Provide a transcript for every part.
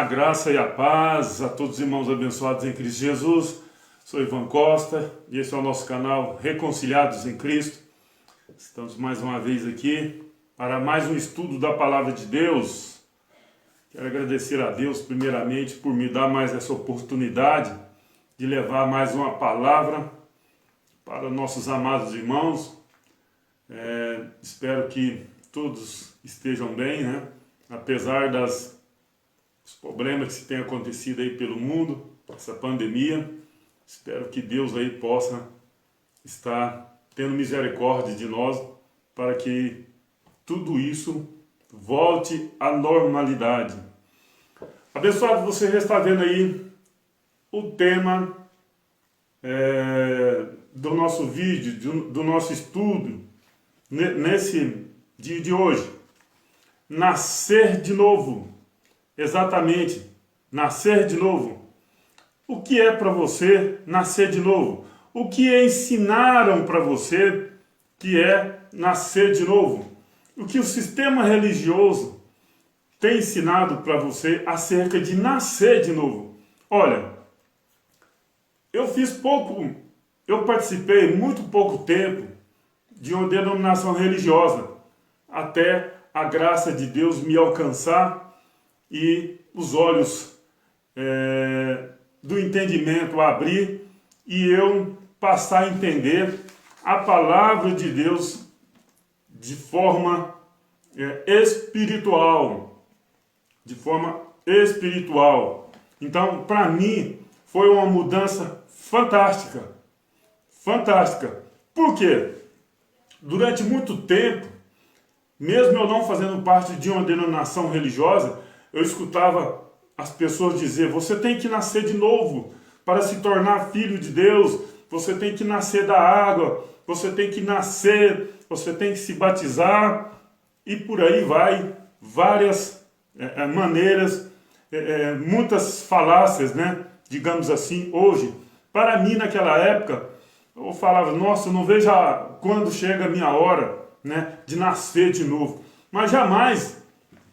graça e a paz a todos os irmãos abençoados em Cristo Jesus. Sou Ivan Costa e esse é o nosso canal Reconciliados em Cristo. Estamos mais uma vez aqui para mais um estudo da Palavra de Deus. Quero agradecer a Deus primeiramente por me dar mais essa oportunidade de levar mais uma palavra para nossos amados irmãos. Espero que todos estejam bem, né? Apesar dos problemas que se tem acontecido aí pelo mundo, essa pandemia. Espero que Deus aí possa estar tendo misericórdia de nós para que tudo isso volte à normalidade. Abençoado, você já está vendo aí o tema do nosso vídeo, do nosso estudo, nesse dia de hoje. Nascer de novo. Exatamente, nascer de novo. O que é para você nascer de novo? O que ensinaram para você que é nascer de novo? O que o sistema religioso tem ensinado para você acerca de nascer de novo? Olha, eu participei muito pouco tempo de uma denominação religiosa, até a graça de Deus me alcançar e os olhos do entendimento abrir e eu passar a entender a palavra de Deus de forma espiritual. De forma espiritual. Então, para mim, foi uma mudança fantástica. Fantástica. Por quê? Durante muito tempo, mesmo eu não fazendo parte de uma denominação religiosa, eu escutava as pessoas dizer: você tem que nascer de novo para se tornar filho de Deus, você tem que nascer da água, você tem que nascer, você tem que se batizar, e por aí vai, várias maneiras, muitas falácias, né? Digamos assim, hoje. Para mim, naquela época, eu falava: nossa, eu não vejo quando chega a minha hora, né, de nascer de novo. Mas jamais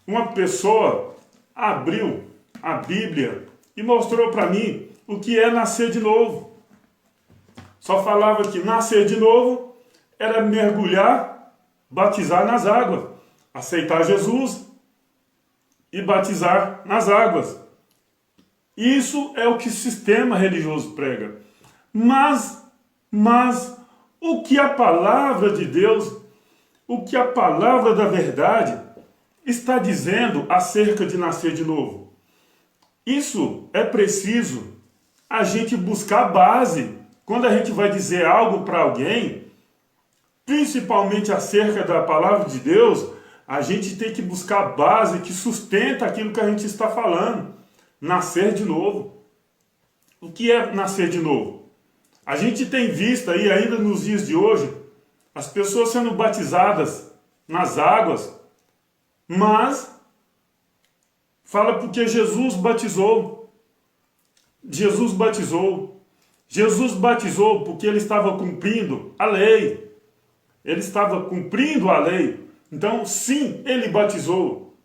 uma pessoa abriu a Bíblia e mostrou para mim o que é nascer de novo. Só falava que nascer de novo era mergulhar, batizar nas águas, aceitar Jesus e batizar nas águas. Isso é o que o sistema religioso prega. Mas o que a palavra de Deus, o que a palavra da verdade está dizendo acerca de nascer de novo? Isso é preciso a gente buscar base. Quando a gente vai dizer algo para alguém, principalmente acerca da palavra de Deus, a gente tem que buscar base que sustenta aquilo que a gente está falando. Nascer de novo. O que é nascer de novo? A gente tem visto aí, ainda nos dias de hoje, as pessoas sendo batizadas nas águas, mas fala porque Jesus batizou. Jesus batizou. Jesus batizou porque ele estava cumprindo a lei. Ele estava cumprindo a lei. Então, sim, ele batizou.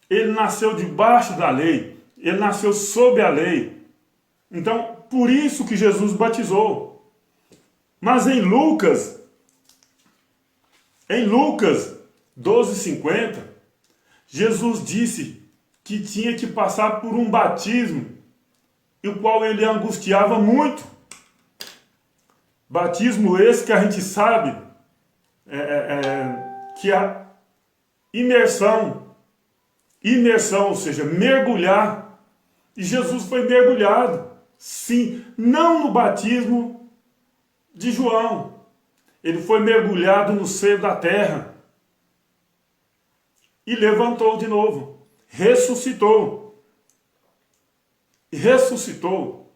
Ele nasceu debaixo da lei. Ele nasceu sob a lei. Então, por isso que Jesus batizou. Mas em Lucas 12:50, Jesus disse que tinha que passar por um batismo, e o qual ele angustiava muito. Batismo esse que a gente sabe que a imersão, ou seja, mergulhar. E Jesus foi mergulhado, sim, não no batismo de João. Ele foi mergulhado no seio da terra e levantou de novo, ressuscitou. Ressuscitou.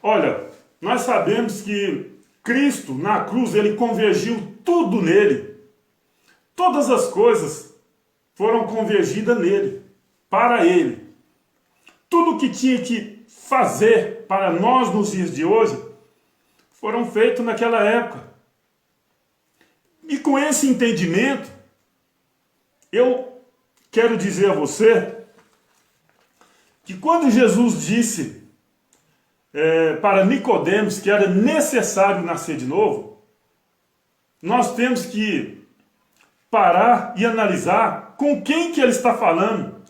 Olha, nós sabemos que Cristo, na cruz, ele convergiu tudo nele. Todas as coisas foram convergidas nele, para ele. Tudo que tinha que fazer para nós nos dias de hoje, foram feitos naquela época. E com esse entendimento, eu quero dizer a você que quando Jesus disse para Nicodemos que era necessário nascer de novo, nós temos que parar e analisar com quem que ele está falando,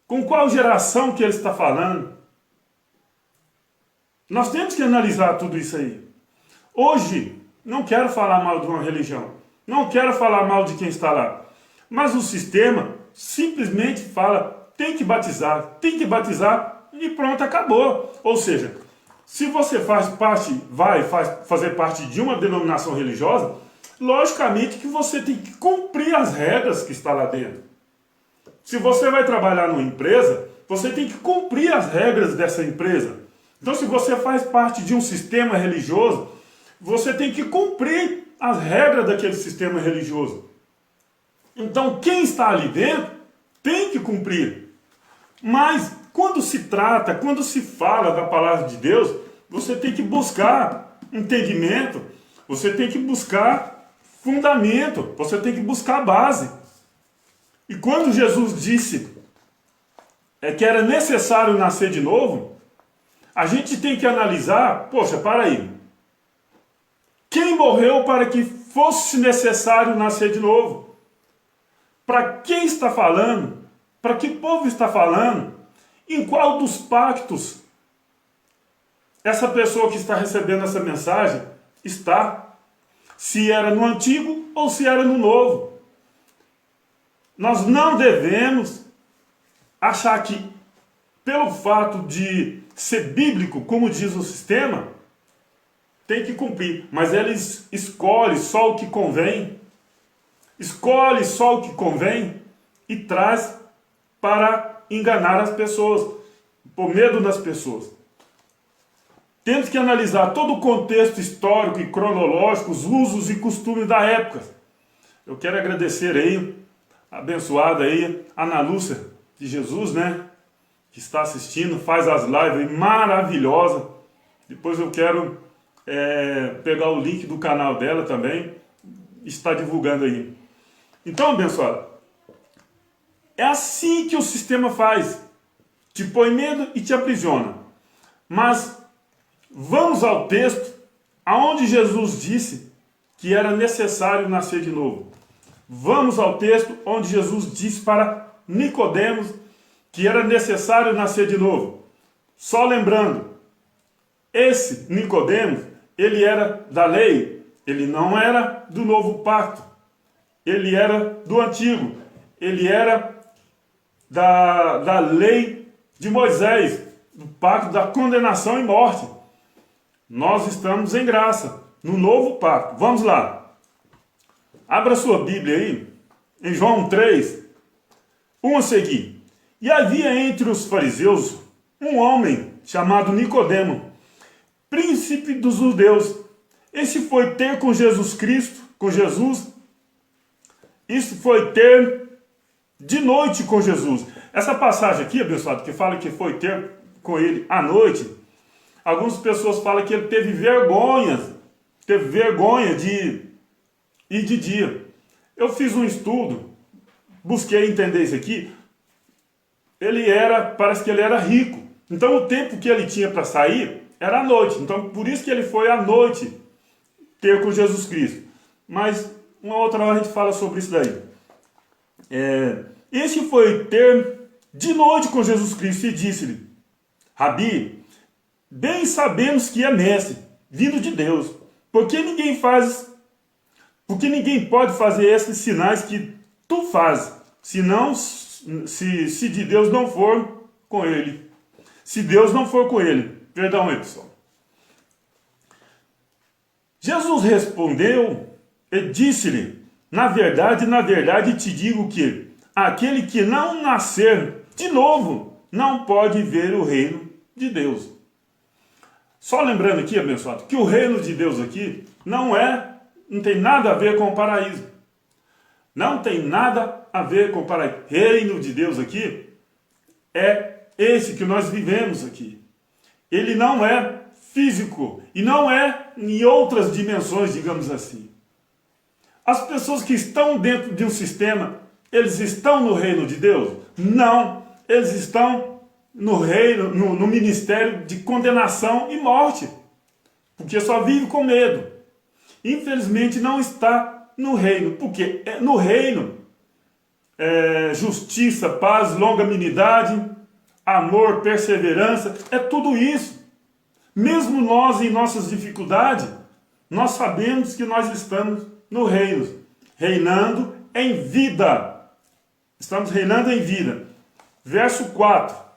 com qual geração que ele está falando. Nós temos que analisar tudo isso aí. Hoje, não quero falar mal de uma religião, não quero falar mal de quem está lá, mas o sistema simplesmente fala, tem que batizar e pronto, acabou. Ou seja, se você faz parte, vai fazer parte de uma denominação religiosa, logicamente que você tem que cumprir as regras que está lá dentro. Se você vai trabalhar numa empresa, você tem que cumprir as regras dessa empresa. Então, se você faz parte de um sistema religioso, você tem que cumprir as regras daquele sistema religioso. Então, quem está ali dentro tem que cumprir. Mas, quando se fala da palavra de Deus, você tem que buscar entendimento, você tem que buscar fundamento, você tem que buscar base. E quando Jesus disse que era necessário nascer de novo, a gente tem que analisar, poxa, para aí. Quem morreu para que fosse necessário nascer de novo? Para quem está falando? Para que povo está falando? Em qual dos pactos essa pessoa que está recebendo essa mensagem está? Se era no antigo ou se era no novo. Nós não devemos achar que, pelo fato de ser bíblico, como diz o sistema, tem que cumprir. Mas eles escolhem só o que convém. Escolhe só o que convém e traz para enganar as pessoas, por medo das pessoas. Temos que analisar todo o contexto histórico e cronológico, os usos e costumes da época. Eu quero agradecer aí, abençoada aí, a Ana Lúcia de Jesus, né? Que está assistindo, faz as lives maravilhosas. Depois eu quero pegar o link do canal dela também, está divulgando aí. Então, abençoada, é assim que o sistema faz. Te põe medo e te aprisiona. Mas vamos ao texto aonde Jesus disse que era necessário nascer de novo. Vamos ao texto onde Jesus disse para Nicodemos que era necessário nascer de novo. Só lembrando, esse Nicodemos, ele era da lei, ele não era do novo pacto, ele era do antigo, ele era da lei de Moisés, do pacto da condenação e morte. Nós estamos em graça, no novo pacto. Vamos lá. Abra sua Bíblia aí, em João 3, 1 a seguir. E havia entre os fariseus um homem chamado Nicodemo, príncipe dos judeus. Esse foi ter com Jesus Cristo, com Jesus. Isso foi ter de noite com Jesus. Essa passagem aqui, abençoado, que fala que foi ter com ele à noite, algumas pessoas falam que ele teve vergonha de ir de dia. Eu fiz um estudo, busquei entender isso aqui. Parece que ele era rico. Então o tempo que ele tinha para sair era à noite. Então por isso que ele foi à noite ter com Jesus Cristo. Mas uma outra hora a gente fala sobre isso daí. Esse foi ter de noite com Jesus Cristo e disse-lhe: Rabi, bem sabemos que é mestre, vindo de Deus, porque ninguém pode fazer esses sinais que tu fazes, senão se de Deus não for com ele. Se Deus não for com ele. Perdão aí, pessoal. Jesus respondeu e disse-lhe: na verdade te digo que aquele que não nascer de novo não pode ver o reino de Deus. Só lembrando aqui, abençoado, que o reino de Deus aqui não tem nada a ver com o paraíso. Não tem nada a ver com o paraíso. Reino de Deus aqui é esse que nós vivemos aqui. Ele não é físico e não é em outras dimensões, digamos assim. As pessoas que estão dentro de um sistema, eles estão no reino de Deus? Não, eles estão no reino, no ministério de condenação e morte, porque só vive com medo. Infelizmente não está no reino, porque no reino justiça, paz, longanimidade, amor, perseverança, é tudo isso. Mesmo nós em nossas dificuldades, nós sabemos que nós estamos no reino, reinando em vida. Estamos reinando em vida. Verso 4.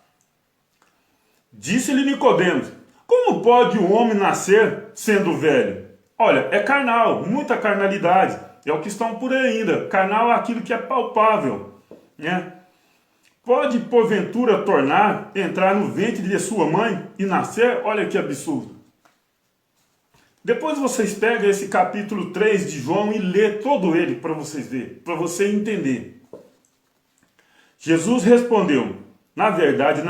Disse-lhe Nicodemos: como pode o homem nascer sendo velho? Olha, é carnal, muita carnalidade. É o que estão por aí ainda. Carnal é aquilo que é palpável, né? Pode, porventura, entrar no ventre de sua mãe e nascer? Olha que absurdo. Depois vocês pegam esse capítulo 3 de João e lê todo ele para vocês verem, para você entender. Jesus respondeu: na verdade,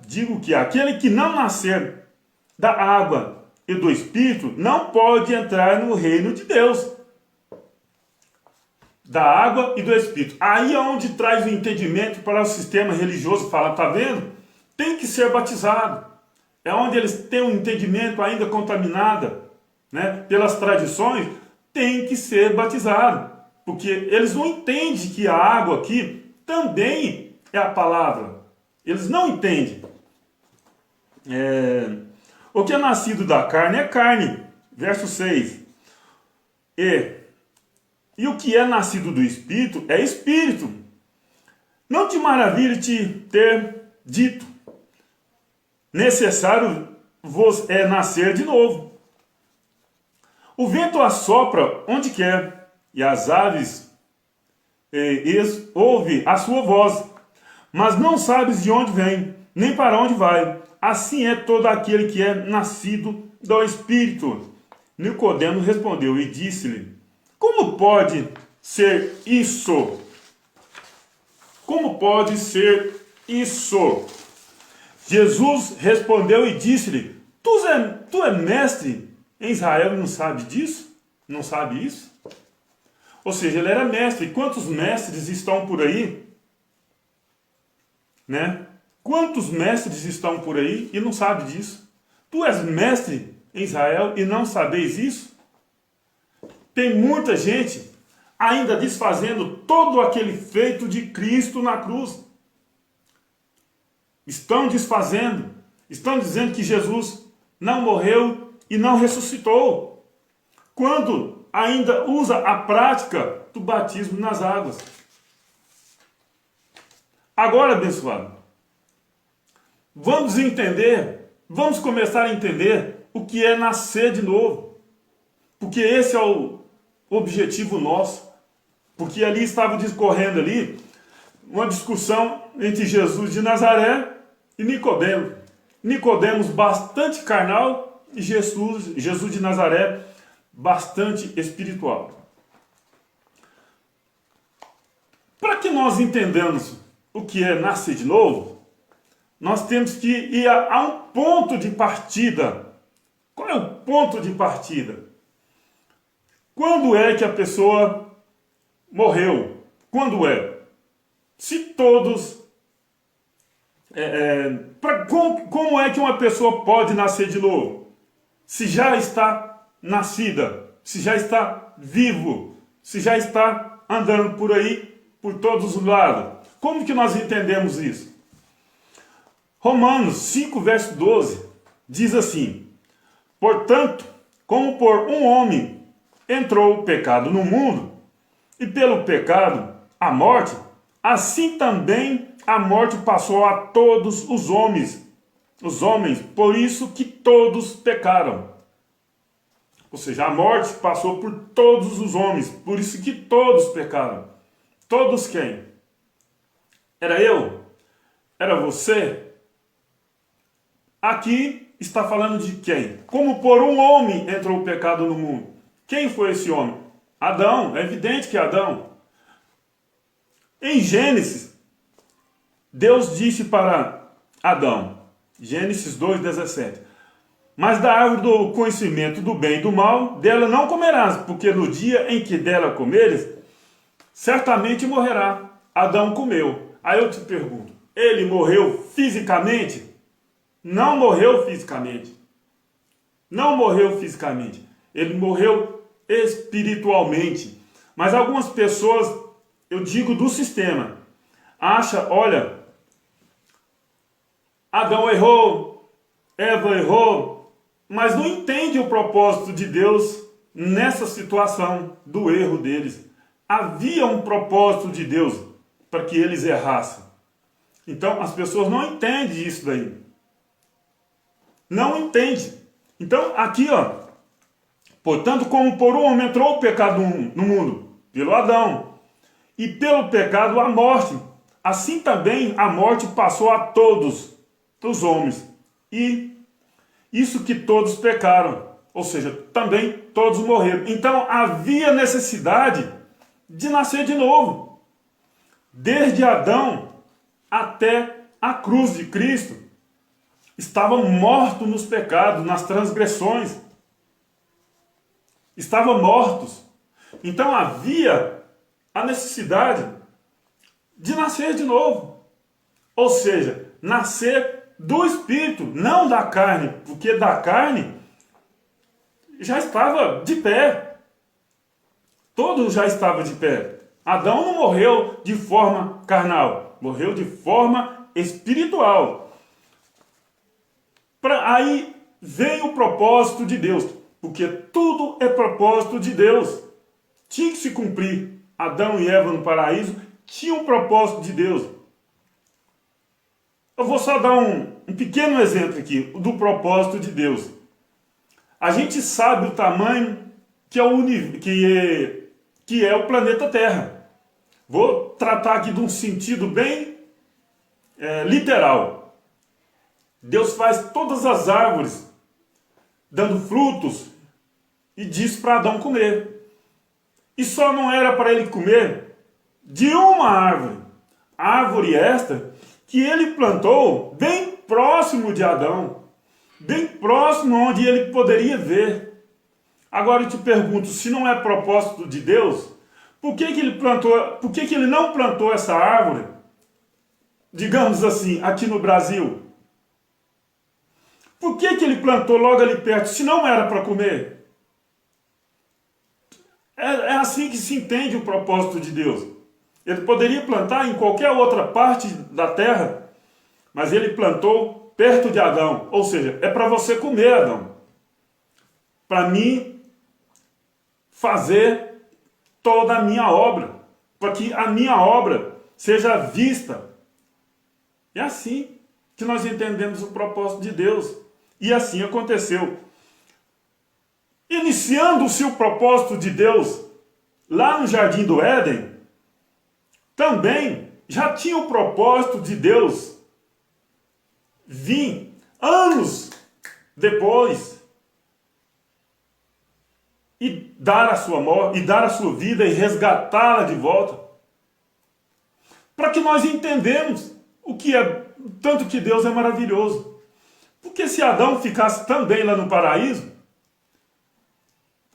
digo que aquele que não nascer da água e do Espírito não pode entrar no reino de Deus. Da água e do Espírito. Aí é onde traz o entendimento para o sistema religioso. Fala, tá vendo? Tem que ser batizado. É onde eles têm um entendimento ainda contaminado, né, pelas tradições. Tem que ser batizado. Porque eles não entendem que a água aqui também é a palavra. Eles não entendem. O que é nascido da carne é carne. Verso 6. E o que é nascido do Espírito é Espírito. Não te maravilhe ter dito: necessário vos é nascer de novo. O vento assopra onde quer, e as aves ouve a sua voz, mas não sabes de onde vem, nem para onde vai. Assim é todo aquele que é nascido do Espírito. Nicodemo respondeu e disse-lhe: como pode ser isso? Como pode ser isso? Jesus respondeu e disse-lhe: tu é mestre em Israel e não sabe disso? Não sabe isso? Ou seja, ele era mestre. Quantos mestres estão por aí? Né? Quantos mestres estão por aí e não sabem disso? Tu és mestre em Israel e não sabeis isso? Tem muita gente ainda desfazendo todo aquele feito de Cristo na cruz. Estão desfazendo. Estão dizendo que Jesus não morreu e não ressuscitou. Quando ainda usa a prática do batismo nas águas. Agora, abençoado, vamos entender, vamos começar a entender o que é nascer de novo. Porque esse é o objetivo nosso. Porque ali estava discorrendo ali uma discussão entre Jesus de Nazaré e Nicodemo. Nicodemos bastante carnal e Jesus de Nazaré bastante espiritual. Para que nós entendamos o que é nascer de novo, nós temos que ir a um ponto de partida. Qual é o ponto de partida? Quando é que a pessoa morreu? Quando é? Se todos... como é que uma pessoa pode nascer de novo? Se já está nascida, se já está vivo, se já está andando por aí, por todos os lados. Como que nós entendemos isso? Romanos 5, verso 12, diz assim: portanto, como por um homem entrou o pecado no mundo, e pelo pecado a morte, assim também a morte passou a todos os homens, por isso que todos pecaram. Ou seja, a morte passou por todos os homens, por isso que todos pecaram. Todos quem? Era eu? Era você? Aqui está falando de quem? Como por um homem entrou o pecado no mundo. Quem foi esse homem? Adão. É evidente que é Adão. Em Gênesis, Deus disse para Adão, Gênesis 2:17, mas da árvore do conhecimento do bem e do mal, dela não comerás, porque no dia em que dela comeres, certamente morrerá. Adão comeu. Aí eu te pergunto, ele morreu fisicamente? Não morreu fisicamente. Não morreu fisicamente. Ele morreu espiritualmente. Mas algumas pessoas, eu digo do sistema, acham, olha, Adão errou, Eva errou, mas não entende o propósito de Deus nessa situação do erro deles. Havia um propósito de Deus para que eles errassem. Então as pessoas não entendem isso daí. Não entendem. Então aqui, ó, portanto, como por um homem entrou o pecado no mundo, pelo Adão, e pelo pecado a morte, assim também a morte passou a todos os homens. E isso que todos pecaram, ou seja, também todos morreram. Então havia necessidade de nascer de novo. Desde Adão até a cruz de Cristo, estavam mortos nos pecados, nas transgressões. Estavam mortos. Então havia a necessidade de nascer de novo. Ou seja, nascer do Espírito, não da carne, porque da carne já estava de pé. Todo já estava de pé. Adão não morreu de forma carnal, morreu de forma espiritual. Aí vem o propósito de Deus, porque tudo é propósito de Deus. Tinha que se cumprir. Adão e Eva no paraíso tinham um propósito de Deus. Eu vou só dar um pequeno exemplo aqui do propósito de Deus. A gente sabe o tamanho que é o planeta Terra. Vou tratar aqui de um sentido bem literal. Deus faz todas as árvores dando frutos e diz para Adão comer. E só não era para ele comer de uma árvore. Árvore esta que ele plantou bem próximo de Adão. Bem próximo onde ele poderia ver. Agora eu te pergunto, se não é propósito de Deus, por que ele não plantou essa árvore, digamos assim, aqui no Brasil? Por que ele plantou logo ali perto, se não era para comer? É assim que se entende o propósito de Deus. Ele poderia plantar em qualquer outra parte da terra, mas ele plantou perto de Adão. Ou seja, é para você comer, Adão. Para mim fazer toda a minha obra. Para que a minha obra seja vista. É assim que nós entendemos o propósito de Deus. E assim aconteceu. Iniciando-se o propósito de Deus lá no Jardim do Éden, também já tinha o propósito de Deus vir anos depois e dar a sua morte, e dar a sua vida e resgatá-la de volta. Para que nós entendamos o que é, tanto que Deus é maravilhoso. Porque se Adão ficasse também lá no paraíso,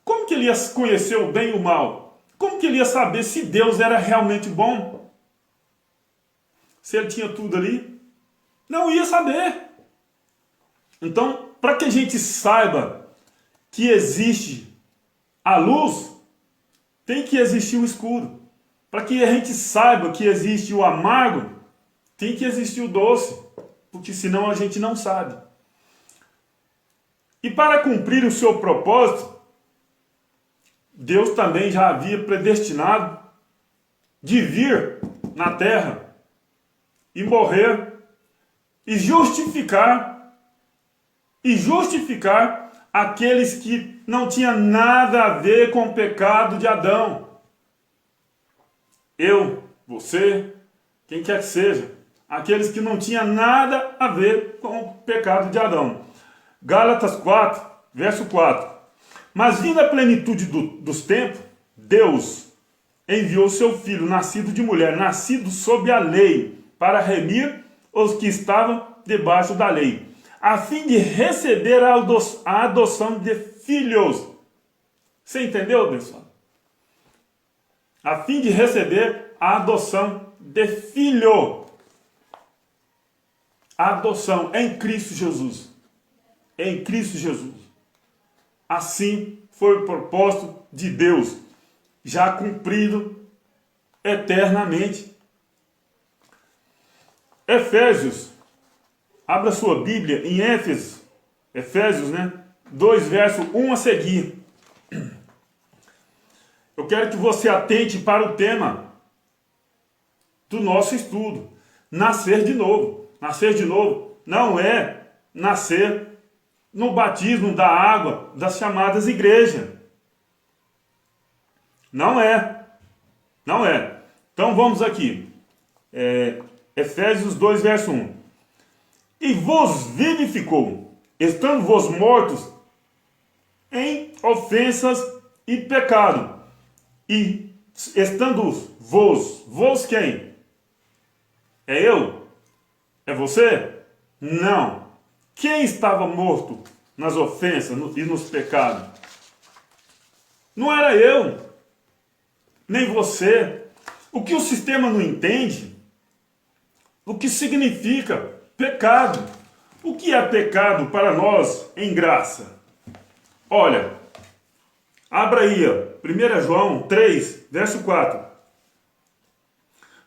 como que ele ia conhecer o bem e o mal? Como que ele ia saber se Deus era realmente bom? Se ele tinha tudo ali? Não ia saber. Então, para que a gente saiba que existe a luz, tem que existir o escuro. Para que a gente saiba que existe o amargo, tem que existir o doce. Porque senão a gente não sabe. E para cumprir o seu propósito, Deus também já havia predestinado de vir na terra e morrer e justificar aqueles que não tinham nada a ver com o pecado de Adão. Eu, você, quem quer que seja, aqueles que não tinham nada a ver com o pecado de Adão. Gálatas 4, verso 4. Mas vindo a plenitude dos tempos, Deus enviou seu Filho, nascido de mulher, nascido sob a lei, para remir os que estavam debaixo da lei, a fim de receber a adoção de filhos. Você entendeu, pessoal? A fim de receber a adoção de filho. adoção em Cristo Jesus. Em Cristo Jesus. Assim foi o propósito de Deus, já cumprido eternamente. Efésios, abra sua Bíblia em Efésios, 2, verso 1 a seguir. Eu quero que você atente para o tema do nosso estudo. Nascer de novo. Nascer de novo não é nascer no batismo da água das chamadas igrejas. Não é. Não é. Então vamos aqui. Efésios 2, verso 1. E vos vivificou, estando vos mortos em ofensas e pecado. E estando vos quem? É eu? É você? Não. Quem estava morto nas ofensas e nos pecados? Não era eu, nem você. O que o sistema não entende, o que significa pecado. O que é pecado para nós em graça? Olha, abra aí, 1 João 3, verso 4.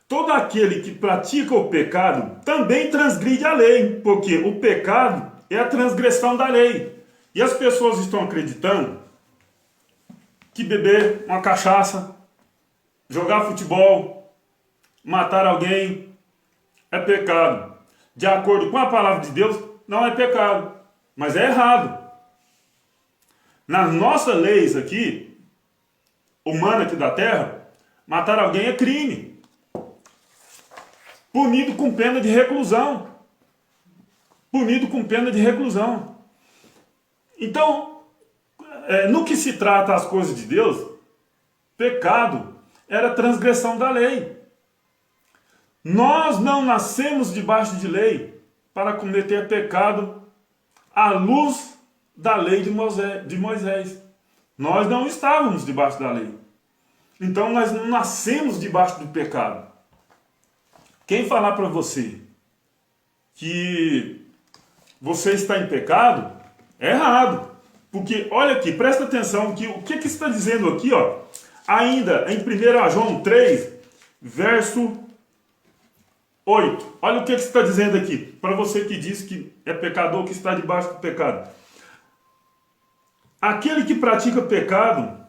Todo aquele que pratica o pecado também transgride a lei, porque o pecado é a transgressão da lei. E as pessoas estão acreditando que beber uma cachaça, jogar futebol, matar alguém é pecado. De acordo com a palavra de Deus, não é pecado, mas é errado. Nas nossas leis aqui, humanas aqui da terra, matar alguém é crime. Punido com pena de reclusão. Punido com pena de reclusão. Então, no que se trata as coisas de Deus, pecado era transgressão da lei. Nós não nascemos debaixo de lei para cometer pecado à luz da lei de Moisés. Nós não estávamos debaixo da lei. Então nós não nascemos debaixo do pecado. Quem falar para você que você está em pecado, é errado. Porque, olha aqui, presta atenção, que o que está dizendo aqui, ainda em 1 João 3, verso 8. Olha o que está dizendo aqui, para você que diz que é pecador, que está debaixo do pecado. Aquele que pratica pecado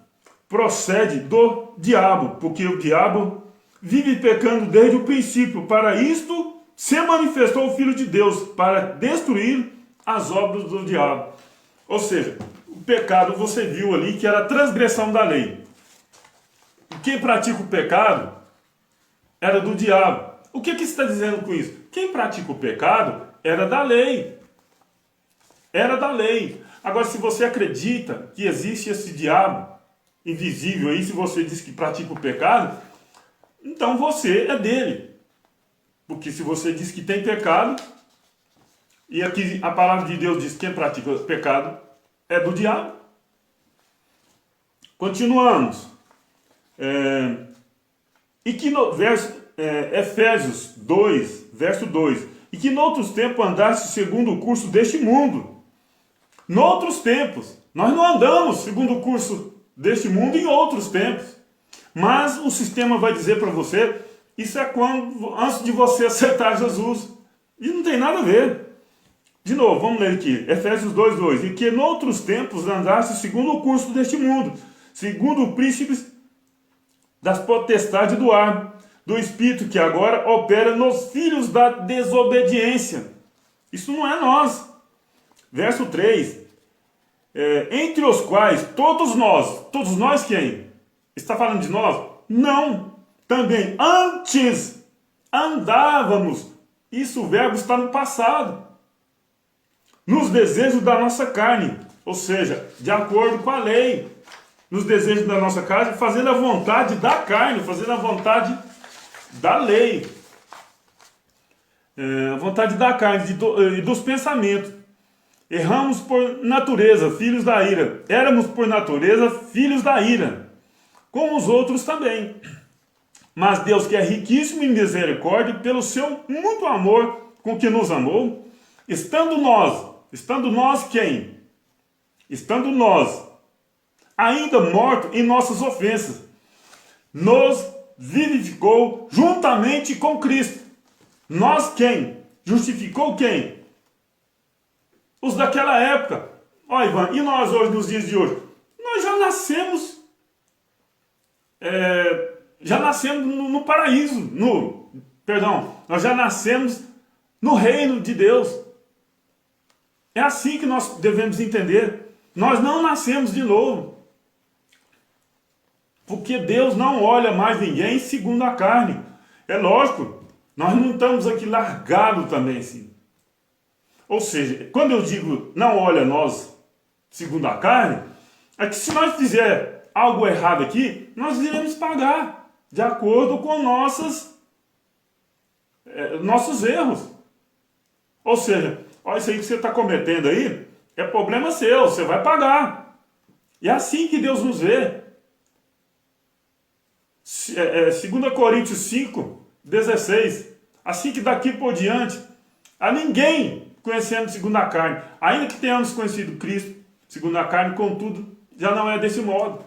procede do diabo, porque o diabo vive pecando desde o princípio. Para isto se manifestou o Filho de Deus, para destruir as obras do diabo. Ou seja, o pecado você viu ali que era a transgressão da lei. E quem pratica o pecado era do diabo. O que está dizendo com isso? Quem pratica o pecado era da lei. Era da lei. Agora, se você acredita que existe esse diabo invisível aí, se você diz que pratica o pecado, então você é dele. Porque se você diz que tem pecado, e aqui a palavra de Deus diz que quem pratica o pecado é do diabo. Continuamos. E que no Efésios 2, verso 2. E que noutros tempos andaste segundo o curso deste mundo. Noutros tempos. Nós não andamos segundo o curso deste mundo em outros tempos. Mas o sistema vai dizer para você, isso é antes de você aceitar Jesus. E não tem nada a ver. De novo, vamos ler aqui. Efésios 2, 2. E que noutros tempos andaste segundo o curso deste mundo, segundo o príncipe das potestades do ar, do Espírito que agora opera nos filhos da desobediência. Isso não é nós. Verso 3. Entre os quais todos nós quem? Está falando de nós? Não. Também antes andávamos. Isso, o verbo está no passado. Nos desejos da nossa carne. Ou seja, de acordo com a lei. Nos desejos da nossa carne, fazendo a vontade da carne, fazendo a vontade da lei. A vontade da carne e dos pensamentos. Erramos por natureza, filhos da ira. Éramos por natureza, filhos da ira. Como os outros também. Mas Deus, que é riquíssimo em misericórdia, pelo seu muito amor com que nos amou, estando nós quem? Estando nós ainda mortos em nossas ofensas, nos vivificou juntamente com Cristo. Nós quem? Justificou quem? Os daquela época. Ó, Ivan, e nós hoje, nos dias de hoje? Nós já nascemos no paraíso, nós já nascemos no reino de Deus. É assim que nós devemos entender. Nós não nascemos de novo. Porque Deus não olha mais ninguém segundo a carne. É lógico, nós não estamos aqui largados também, sim. Ou seja, quando eu digo não olha nós segundo a carne, é que se nós fizer algo errado aqui, nós iremos pagar de acordo com nossos erros. Ou seja, olha, isso aí que você está cometendo aí, é problema seu, você vai pagar. E é assim que Deus nos vê. 2 Coríntios 5, 16. Assim que daqui por diante, a ninguém conhecemos segundo a carne. Ainda que tenhamos conhecido Cristo segundo a carne, contudo, já não é desse modo.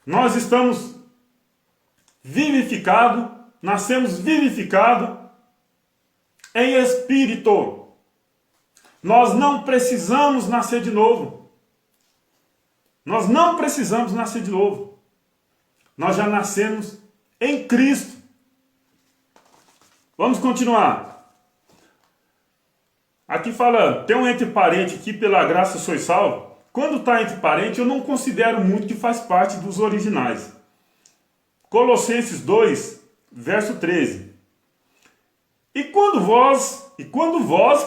Nós estamos vivificados, nascemos vivificados em espírito. Nós não precisamos nascer de novo. Nós não precisamos nascer de novo. Nós já nascemos em Cristo. Vamos continuar. Aqui fala, tem um entre parente aqui, pela graça sois salvo. Quando está entre parente, eu não considero muito que faz parte dos originais. Colossenses 2, verso 13. E quando vós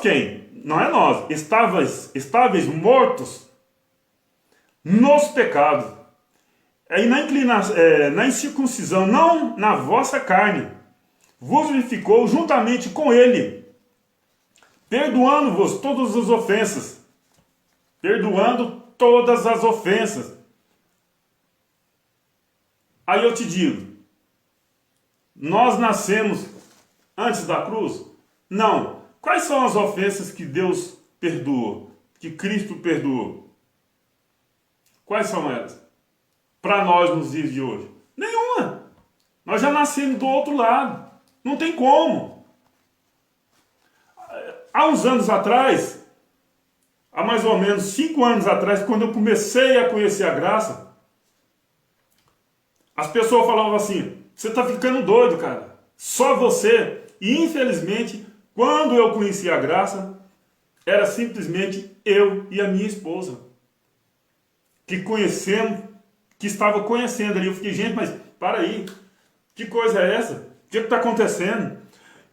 quem? Não é nós, estáveis mortos nos pecados, e na incircuncisão, não na vossa carne, vos vivificou juntamente com ele, perdoando-vos todas as ofensas. Perdoando todas as ofensas. Aí eu te digo, nós nascemos antes da cruz? Não. Quais são as ofensas que Deus perdoou? Que Cristo perdoou? Quais são elas? Para nós nos dias de hoje? Nenhuma. Nós já nascemos do outro lado. Não tem como. Há uns anos atrás, há mais ou menos 5 anos atrás, quando eu comecei a conhecer a graça, as pessoas falavam assim, você está ficando doido, cara. Só você. E infelizmente, quando eu conheci a graça, era simplesmente eu e a minha esposa. Que estava conhecendo ali. Eu fiquei, gente, mas para aí. Que coisa é essa? O que está acontecendo?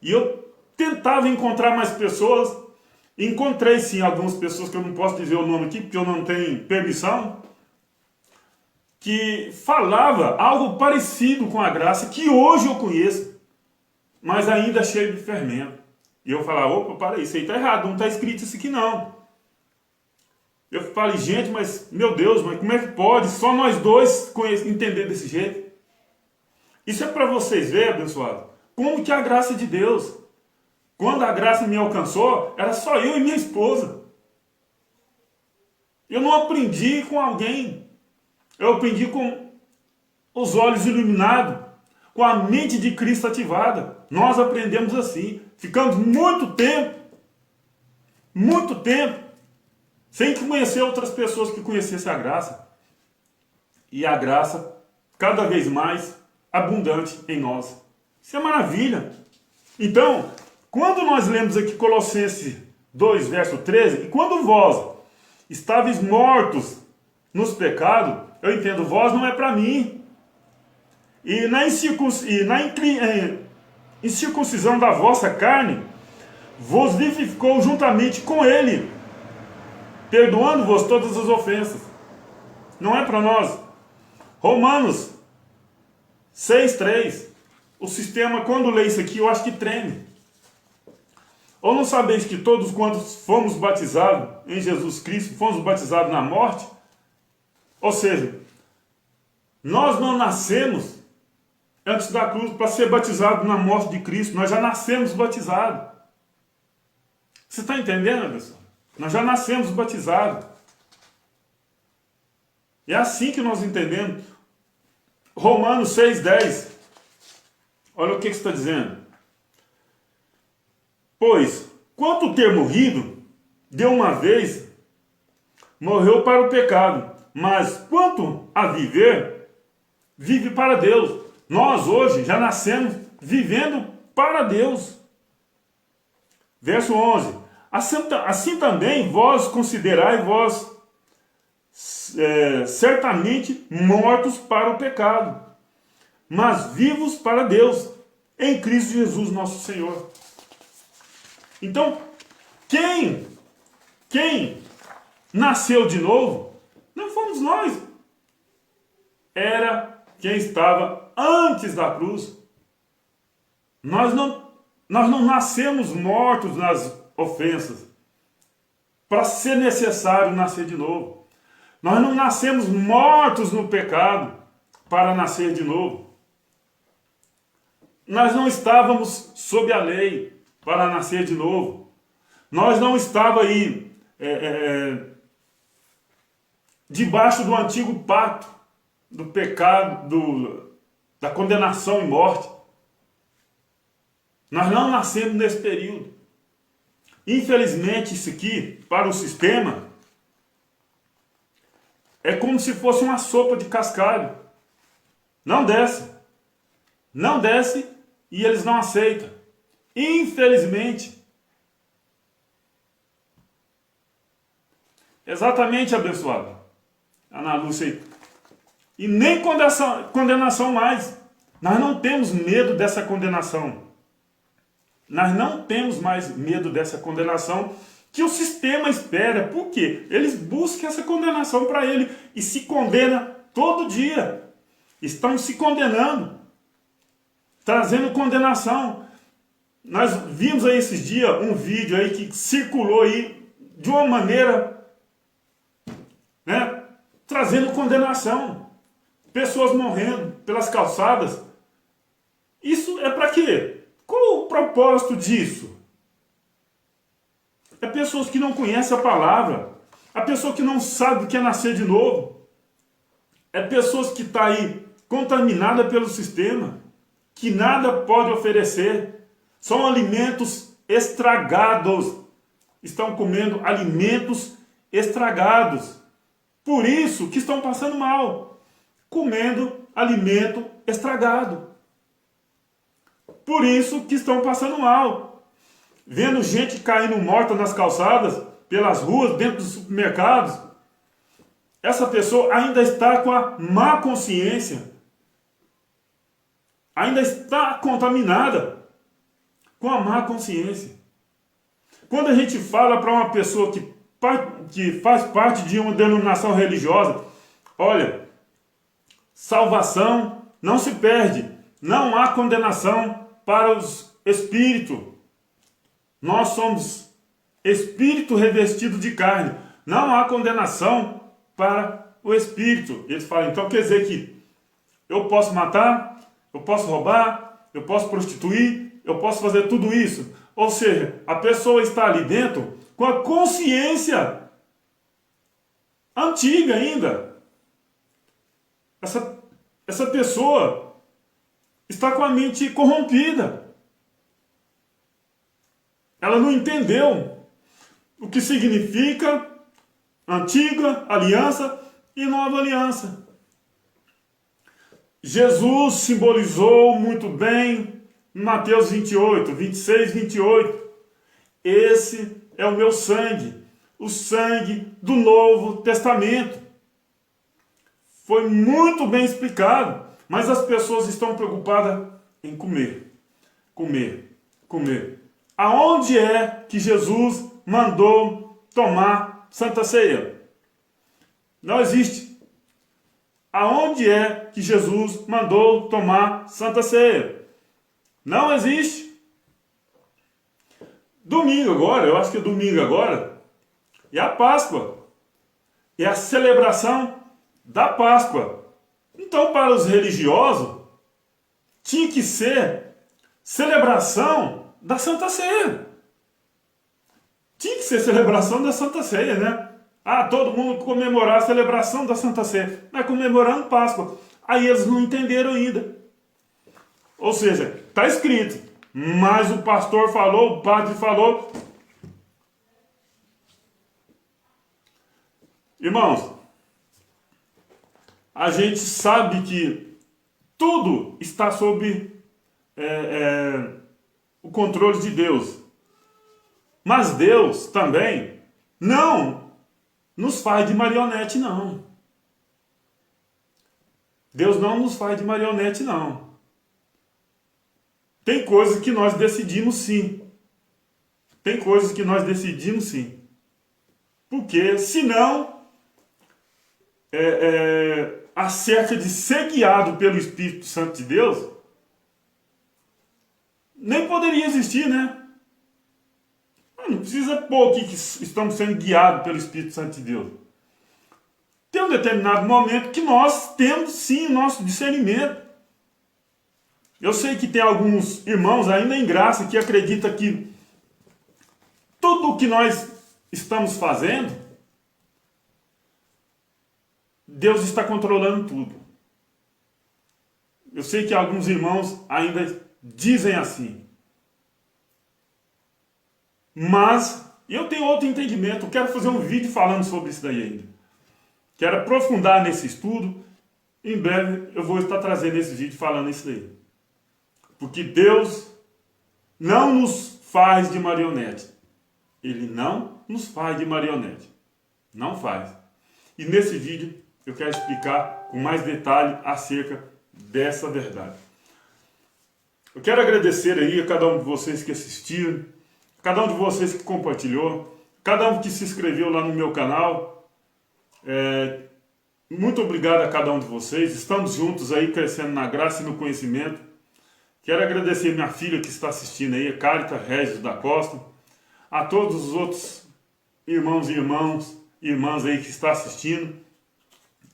E eu tentava encontrar mais pessoas. Encontrei sim algumas pessoas que eu não posso dizer o nome aqui, porque eu não tenho permissão, que falava algo parecido com a graça, que hoje eu conheço, mas ainda cheio de fermento. E eu falava, opa, para aí, isso aí está errado, não está escrito isso aqui não. Eu falei, gente, mas, meu Deus, mas como é que pode só nós dois entender desse jeito? Isso é para vocês verem, abençoado, como que a graça de Deus, quando a graça me alcançou, era só eu e minha esposa. Eu não aprendi com alguém. Eu aprendi com os olhos iluminados, com a mente de Cristo ativada. Nós aprendemos assim. Ficamos muito tempo, sem conhecer outras pessoas que conhecessem a graça. E a graça, cada vez mais, abundante em nós. Isso é maravilha. Então, quando nós lemos aqui Colossenses 2, verso 13, e quando vós estáveis mortos nos pecados, eu entendo, vós não é para mim. E na incircuncisão da vossa carne, vos vivificou juntamente com ele, perdoando-vos todas as ofensas. Não é para nós. Romanos 6,3. O sistema, quando lê isso aqui, eu acho que treme. Ou não sabeis que todos quantos fomos batizados em Jesus Cristo, fomos batizados na morte? Ou seja, nós não nascemos antes da cruz para ser batizado na morte de Cristo. Nós já nascemos batizados. Você está entendendo, pessoal? Nós já nascemos batizados. É assim que nós entendemos. Romanos 6,10. Olha o que está dizendo. Pois, quanto ter morrido, de uma vez, morreu para o pecado. Mas quanto a viver, vive para Deus. Nós hoje já nascemos vivendo para Deus. Verso 11. Assim também vós considerai vós certamente mortos para o pecado, mas vivos para Deus, em Cristo Jesus nosso Senhor. Então, quem nasceu de novo, não fomos nós. Era quem estava antes da cruz. Nós não nascemos mortos nas ofensas, para ser necessário nascer de novo. Nós não nascemos mortos no pecado para nascer de novo. Nós não estávamos sob a lei para nascer de novo. Nós não estávamos aí debaixo do antigo pacto, do pecado, da condenação e morte. Nós não nascemos nesse período. Infelizmente, isso aqui, para o sistema, é como se fosse uma sopa de cascalho. Não desce. Não desce e eles não aceitam. Infelizmente. Exatamente, abençoado. Ana Lúcia aí. E nem condenação mais. Nós não temos medo dessa condenação. Nós não temos mais medo dessa condenação que o sistema espera. Por quê? Eles buscam essa condenação para ele e se condena todo dia. Estão se condenando, trazendo condenação. Nós vimos aí esses dias um vídeo aí que circulou aí de uma maneira, né, trazendo condenação. Pessoas morrendo pelas calçadas. Isso é para quê? Qual o propósito disso? É pessoas que não conhecem a palavra. É pessoa que não sabe o que é nascer de novo. É pessoas que estão aí contaminadas pelo sistema, que nada pode oferecer. São alimentos estragados. Estão comendo alimentos estragados. Por isso que estão passando mal. Comendo alimento estragado. Por isso que estão passando mal. Vendo gente caindo morta nas calçadas, pelas ruas, dentro dos supermercados. Essa pessoa ainda está com a má consciência. Ainda está contaminada com a má consciência. Quando a gente fala para uma pessoa que faz parte de uma denominação religiosa, olha, salvação não se perde, não há condenação para os espíritos. Nós somos espírito revestido de carne. Não há condenação para o espírito. Eles falam, então quer dizer que eu posso matar, eu posso roubar, eu posso prostituir, eu posso fazer tudo isso. Ou seja, a pessoa está ali dentro com a consciência antiga ainda. Essa pessoa está com a mente corrompida. Ela não entendeu o que significa antiga aliança e nova aliança. Jesus simbolizou muito bem em Mateus 28, 26, 28. Esse é o meu sangue, o sangue do Novo Testamento. Foi muito bem explicado, mas as pessoas estão preocupadas em comer, comer, comer. Aonde é que Jesus mandou tomar Santa Ceia? Não existe. Aonde é que Jesus mandou tomar Santa Ceia? Não existe. Domingo agora, eu acho que é domingo agora, é a Páscoa. É a celebração da Páscoa. Então, para os religiosos, tinha que ser celebração da Santa Ceia. Tinha que ser celebração da Santa Ceia, né? Ah, todo mundo comemorar a celebração da Santa Ceia. Mas comemorando Páscoa. Aí eles não entenderam ainda. Ou seja, está escrito, mas o pastor falou, o padre falou. Irmãos, a gente sabe que tudo está sob o controle de Deus. Mas Deus também não nos faz de marionete, não. Deus não nos faz de marionete, não. Tem coisas que nós decidimos sim. Tem coisas que nós decidimos sim. Porque, senão, acerca de ser guiado pelo Espírito Santo de Deus, nem poderia existir, né? Não precisa pôr aqui que estamos sendo guiados pelo Espírito Santo de Deus. Tem um determinado momento que nós temos sim o nosso discernimento. Eu sei que tem alguns irmãos ainda em graça que acreditam que tudo o que nós estamos fazendo, Deus está controlando tudo. Eu sei que alguns irmãos ainda dizem assim. Mas eu tenho outro entendimento. Eu quero fazer um vídeo falando sobre isso daí ainda. Quero aprofundar nesse estudo. Em breve eu vou estar trazendo esse vídeo falando isso daí. Porque Deus não nos faz de marionete. Ele não nos faz de marionete. Não faz. E nesse vídeo eu quero explicar com mais detalhe acerca dessa verdade. Eu quero agradecer aí a cada um de vocês que assistiram, cada um de vocês que compartilhou, cada um que se inscreveu lá no meu canal. Muito obrigado a cada um de vocês. Estamos juntos aí, crescendo na graça e no conhecimento. Quero agradecer minha filha que está assistindo aí, a Carita Regis da Costa, a todos os outros irmãos e irmãs aí que estão assistindo.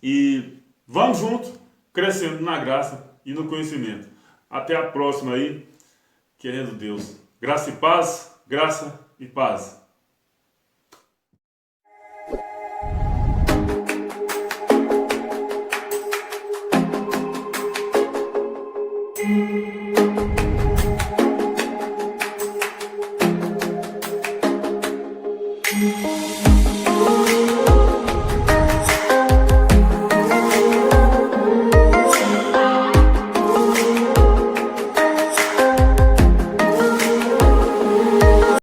E vamos juntos, crescendo na graça e no conhecimento. Até a próxima aí, querendo Deus. Graça e paz, graça e paz.